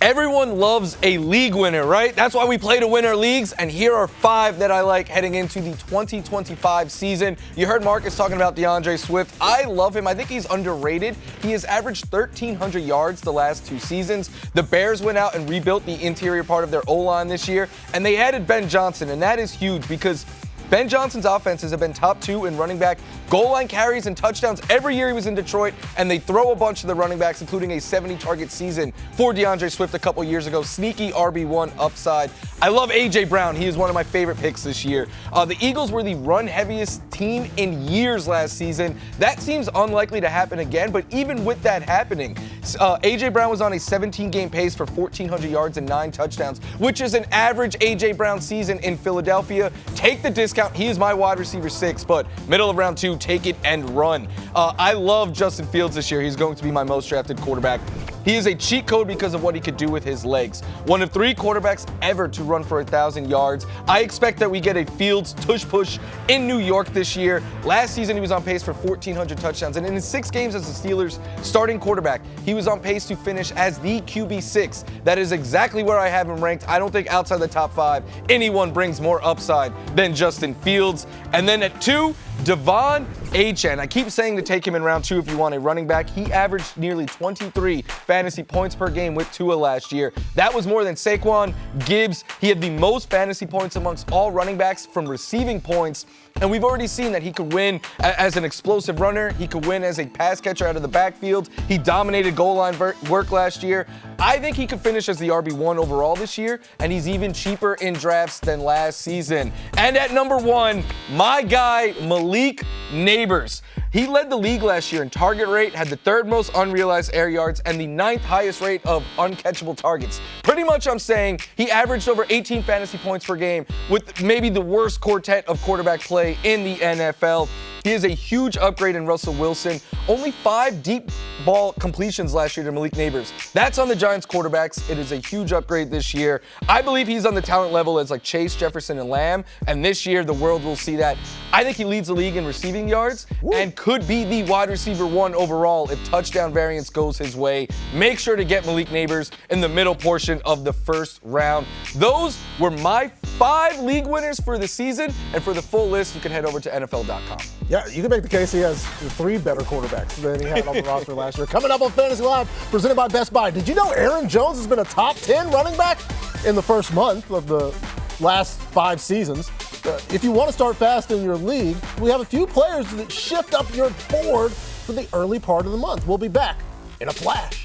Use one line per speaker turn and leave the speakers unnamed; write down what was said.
Everyone loves a league winner, right? That's why we play to win our leagues, and here are 5 that I like heading into the 2025 season. You heard Marcus talking about DeAndre Swift. I love him. I think he's underrated. He has averaged 1,300 yards the last 2 seasons. The Bears went out and rebuilt the interior part of their O-line this year, and they added Ben Johnson, and that is huge because Ben Johnson's offenses have been top 2 in running back goal line carries and touchdowns every year he was in Detroit, and they throw a bunch of the running backs, including a 70-target season for DeAndre Swift a couple years ago. Sneaky RB1 upside. I love A.J. Brown. He is one of my favorite picks this year. The Eagles were the run-heaviest team in years last season. That seems unlikely to happen again, but even with that happening, A.J. Brown was on a 17-game pace for 1,400 yards and 9 touchdowns, which is an average A.J. Brown season in Philadelphia. Take the discount. He is my wide receiver 6, but middle of round 2, take it and run. I love Justin Fields this year. He's going to be my most drafted quarterback. He is a cheat code because of what he could do with his legs. One of 3 quarterbacks ever to run for 1,000 yards. I expect that we get a Fields tush push in New York this year. Last season, he was on pace for 1,400 touchdowns. And in his 6 games as the Steelers' starting quarterback, he was on pace to finish as the QB6. That is exactly where I have him ranked. I don't think outside the top 5, anyone brings more upside than Justin Fields. And then at 2, Devon Achane. I keep saying to take him in round 2 if you want a running back. He averaged nearly 23 fantasy points per game with Tua last year. That was more than Saquon, Gibbs. He had the most fantasy points amongst all running backs from receiving points. And we've already seen that he could win as an explosive runner. He could win as a pass catcher out of the backfield. He dominated goal line work last year. I think he could finish as the RB1 overall this year, and he's even cheaper in drafts than last season. And at number 1, my guy, Malik Neighbors. He led the league last year in target rate, had the 3rd most unrealized air yards, and the 9th highest rate of uncatchable targets. Pretty much I'm saying he averaged over 18 fantasy points per game with maybe the worst quartet of quarterback play in the NFL. He is a huge upgrade in Russell Wilson. Only 5 deep ball completions last year to Malik Neighbors. That's on the Giants quarterbacks. It is a huge upgrade this year. I believe he's on the talent level as like Chase, Jefferson, and Lamb. And this year, the world will see that. I think he leads the league in receiving yards and could be the wide receiver 1 overall if touchdown variance goes his way. Make sure to get Malik Neighbors in the middle portion of the 1st round. Those were my 5 league winners for the season. And for the full list, you can head over to NFL.com.
Yeah, you can make the case he has 3 better quarterbacks than he had on the roster last year. Coming up on Fantasy Live, presented by Best Buy. Did you know Aaron Jones has been a top 10 running back in the first month of the last 5 seasons? If you want to start fast in your league, we have a few players that shift up your board for the early part of the month. We'll be back in a flash.